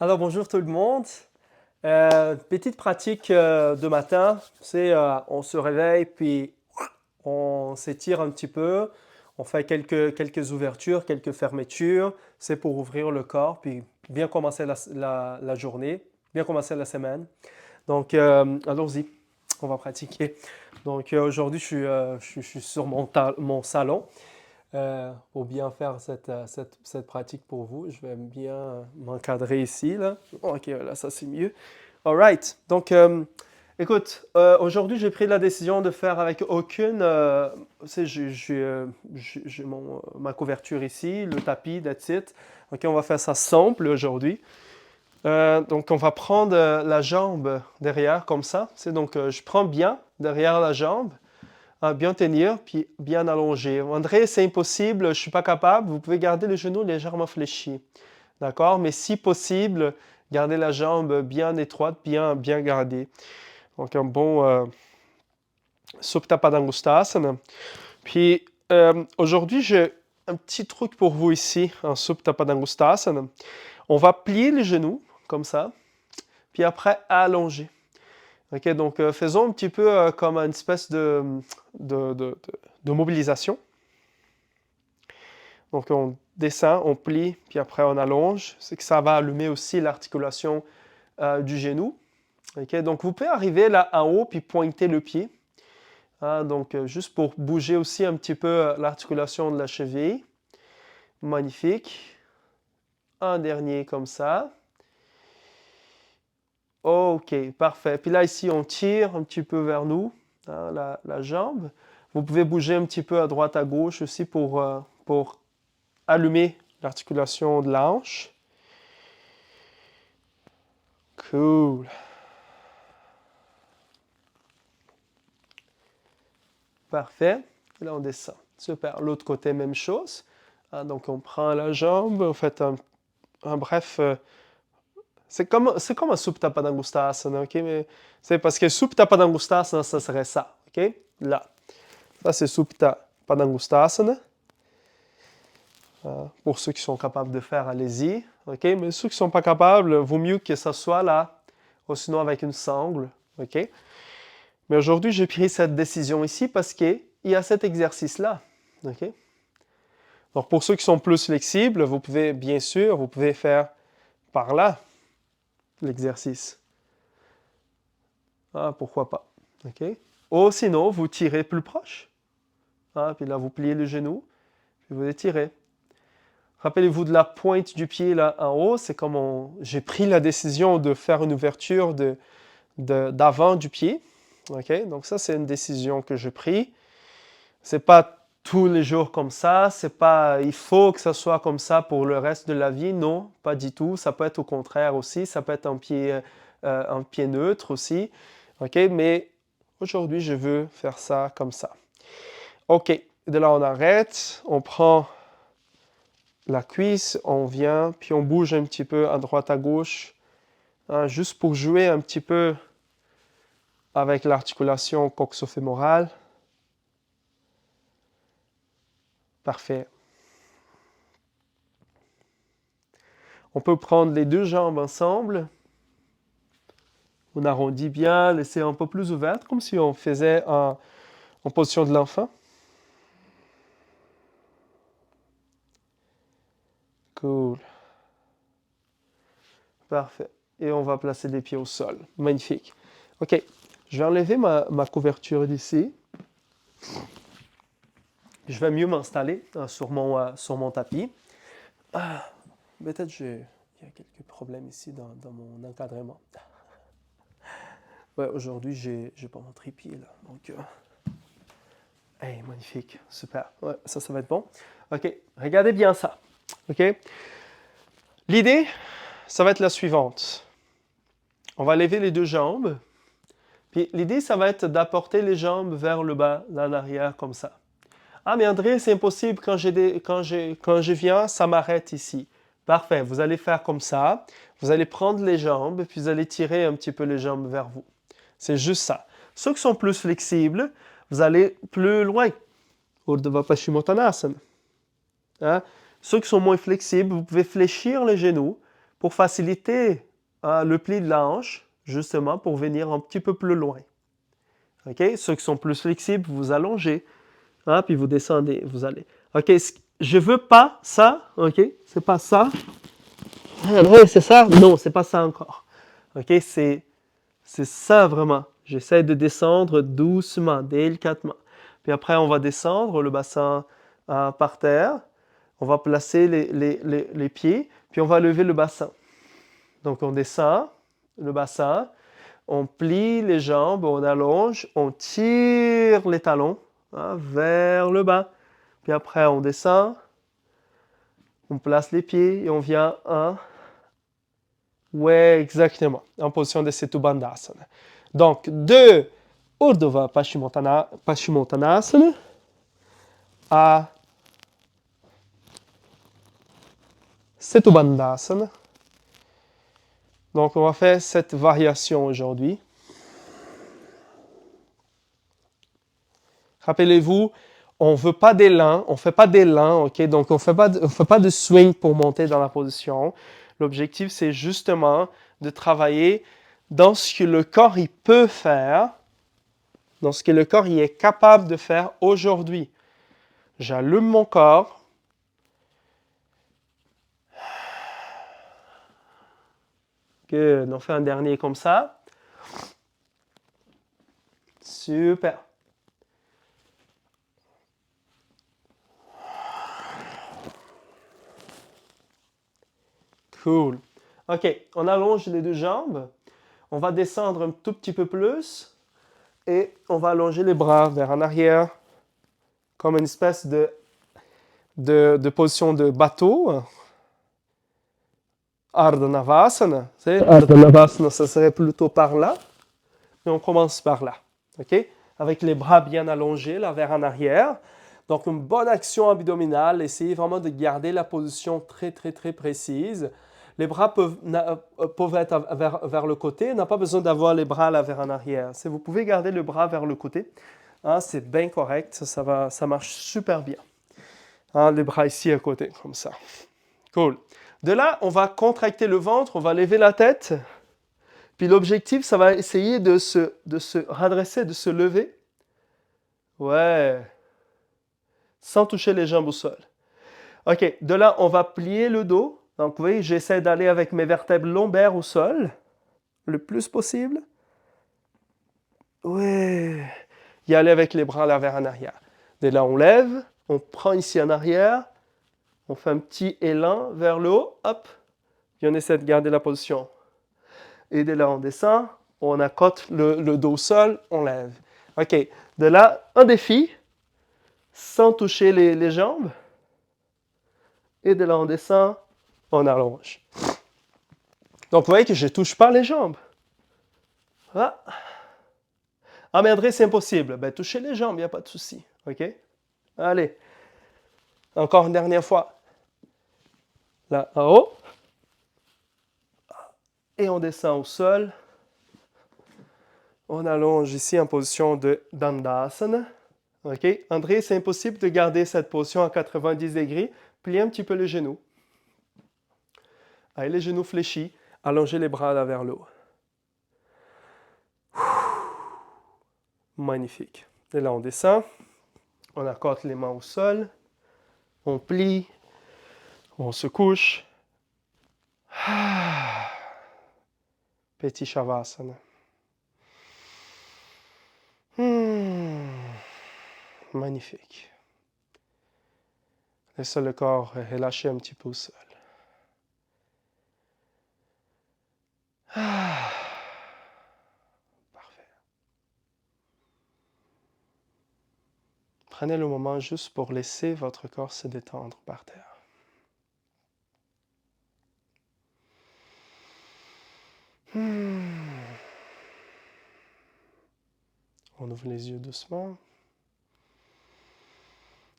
Alors bonjour tout le monde. Petite pratique de matin, c'est on se réveille puis on s'étire un petit peu, on fait quelques ouvertures, quelques fermetures. C'est pour ouvrir le corps puis bien commencer la journée, bien commencer la semaine. Donc allons-y, on va pratiquer. Donc aujourd'hui je suis sur mon salon pour bien faire cette pratique pour vous. Je vais bien m'encadrer ici, là. Ok, là, ça c'est mieux. All right. Donc, écoute, aujourd'hui, j'ai pris la décision de faire avec aucune. Tu sais, j'ai ma couverture ici, le tapis, that's it. Ok, on va faire ça simple aujourd'hui. Donc, on va prendre la jambe derrière, comme ça. C'est donc, je prends bien derrière la jambe bien tenir, puis bien allonger. André, c'est impossible, je ne suis pas capable. Vous pouvez garder le genou légèrement fléchi. D'accord? Mais si possible, gardez la jambe bien étroite, bien gardée. Donc, un bon Supta Padangustasana. Puis, aujourd'hui, j'ai un petit truc pour vous ici, en Supta Padangustasana. On va plier les genoux, comme ça, puis après allonger. Ok, donc faisons un petit peu comme une espèce de, de- de mobilisation. Donc on descend, on plie, puis après on allonge. C'est que ça va allumer aussi l'articulation du genou. Ok, donc vous pouvez arriver là en haut puis pointer le pied. Donc juste pour bouger aussi un petit peu l'articulation de la cheville. Magnifique. Un dernier comme ça. Ok, parfait. Puis là ici on tire un petit peu vers nous, la jambe. Vous pouvez bouger un petit peu à droite, à gauche aussi pour allumer l'articulation de la hanche. Cool. Parfait. Et là, on descend. Super. L'autre côté, même chose. Donc, on prend la jambe, on fait un bref. C'est comme un Supta Padangustasana, ok? Mais c'est parce que Supta Padangustasana, ça serait ça, ok? Là. Ça, c'est Supta Padangustasana. Pour ceux qui sont capables de faire, allez-y, ok? Mais ceux qui ne sont pas capables, vaut mieux que ça soit là, ou sinon avec une sangle, ok? Mais aujourd'hui, j'ai pris cette décision ici parce qu'il y a cet exercice-là, ok? Donc, pour ceux qui sont plus flexibles, vous pouvez, bien sûr, vous pouvez faire par là l'exercice. Pourquoi pas? OK? Ou sinon, vous tirez plus proche. Puis là, vous pliez le genou, puis vous étirez. Rappelez-vous de la pointe du pied là en haut, c'est comme j'ai pris la décision de faire une ouverture d'avant du pied. OK? Donc ça, c'est une décision que j'ai prise. C'est pas tous les jours comme ça, c'est pas il faut que ça soit comme ça pour le reste de la vie, non, pas du tout. Ça peut être au contraire aussi, ça peut être un pied neutre aussi, ok. Mais aujourd'hui, je veux faire ça comme ça. Ok, de là on arrête, on prend la cuisse, on vient, puis on bouge un petit peu à droite à gauche, juste pour jouer un petit peu avec l'articulation coxo-fémorale. Parfait. On peut prendre les deux jambes ensemble. On arrondit bien, laisser un peu plus ouverte, comme si on faisait en position de l'enfant. Cool. Parfait. Et on va placer les pieds au sol. Magnifique. OK. Je vais enlever ma couverture d'ici. Je vais mieux m'installer sur mon tapis. Peut-être il y a quelques problèmes ici dans mon encadrement. Ouais, aujourd'hui, j'ai pas mon trépied là. Donc, hey, magnifique. Super. Ouais, ça va être bon. OK. Regardez bien ça. OK. L'idée, ça va être la suivante. On va lever les deux jambes. Puis l'idée, ça va être d'apporter les jambes vers le bas, en arrière, comme ça. Mais André, c'est impossible quand je viens, ça m'arrête ici. Parfait, vous allez faire comme ça. Vous allez prendre les jambes, puis vous allez tirer un petit peu les jambes vers vous. C'est juste ça. Ceux qui sont plus flexibles, vous allez plus loin. Urdhva Paschimottanasana. Ceux qui sont moins flexibles, vous pouvez fléchir les genoux, pour faciliter le pli de la hanche, justement pour venir un petit peu plus loin. OK? Ceux qui sont plus flexibles, vous allongez, hein, puis vous descendez, vous allez. OK? Je veux pas ça, OK? C'est pas ça. Ah, ouais, c'est ça? Non, c'est pas ça encore. OK? C'est ça vraiment. J'essaie de descendre doucement, délicatement. Puis après, on va descendre le bassin par terre. On va placer les pieds, puis on va lever le bassin. Donc on descend le bassin, on plie les jambes, on allonge, on tire les talons vers le bas. Puis après, on descend, on place les pieds et on vient ouais, exactement, en position de Setu Bandhasana. Donc, de Urdhva Paschimottanasana à Setu Bandhasana. Donc, on va faire cette variation aujourd'hui. Rappelez-vous, on ne veut pas d'élan, on ne fait pas d'élan, ok? Donc, on ne fait pas de swing pour monter dans la position. L'objectif, c'est justement de travailler dans ce que le corps il peut faire, dans ce que le corps il est capable de faire aujourd'hui. J'allume mon corps. Good. On fait un dernier comme ça. Super. Cool. OK, on allonge les deux jambes. On va descendre un tout petit peu plus. Et on va allonger les bras vers en arrière. Comme une espèce de position de bateau. Ardha Navasana. Ardha Navasana, ça serait plutôt par là. Et on commence par là. OK? Avec les bras bien allongés, là, vers en arrière. Donc, une bonne action abdominale. Essayez vraiment de garder la position très, très, très précise. Les bras peuvent être vers le côté. On n'a pas besoin d'avoir les bras là vers en arrière. Vous pouvez garder le bras vers le côté. Hein, c'est bien correct. Ça marche super bien. Hein, les bras ici à côté, comme ça. Cool. De là, on va contracter le ventre. On va lever la tête. Puis l'objectif, ça va essayer de se redresser, de se lever. Ouais. Sans toucher les jambes au sol. OK. De là, on va plier le dos. Donc, vous voyez, j'essaie d'aller avec mes vertèbres lombaires au sol. Le plus possible. Ouais. Y aller avec les bras là vers en arrière. De là, on lève. On prend ici en arrière. On fait un petit élan vers le haut. Hop. Puis on essaie de garder la position. Et de là, on descend. On accote le dos au sol. On lève. OK. De là, un défi. Sans toucher les jambes. Et de là, on descend. On allonge. Donc, vous voyez que je ne touche pas les jambes. Ah, mais André, c'est impossible. Ben, touchez les jambes, il n'y a pas de souci. OK? Allez. Encore une dernière fois. Là, en haut. Et on descend au sol. On allonge ici en position de Dandasana. OK? André, c'est impossible de garder cette position à 90 degrés. Pliez un petit peu les genoux. Allez, les genoux fléchis. Allongez les bras là vers le haut. Magnifique. Et là, on descend. On accote les mains au sol. On plie. On se couche. Petit Shavasana. Magnifique. Laissez le corps relâcher un petit peu au sol. Parfait. Prenez le moment juste pour laisser votre corps se détendre par terre. On ouvre les yeux doucement.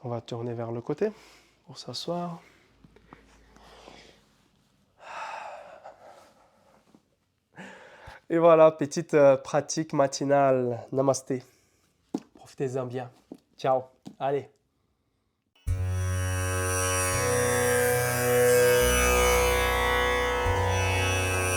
On va tourner vers le côté pour s'asseoir. Et voilà, petite pratique matinale. Namasté. Profitez-en bien. Ciao. Allez.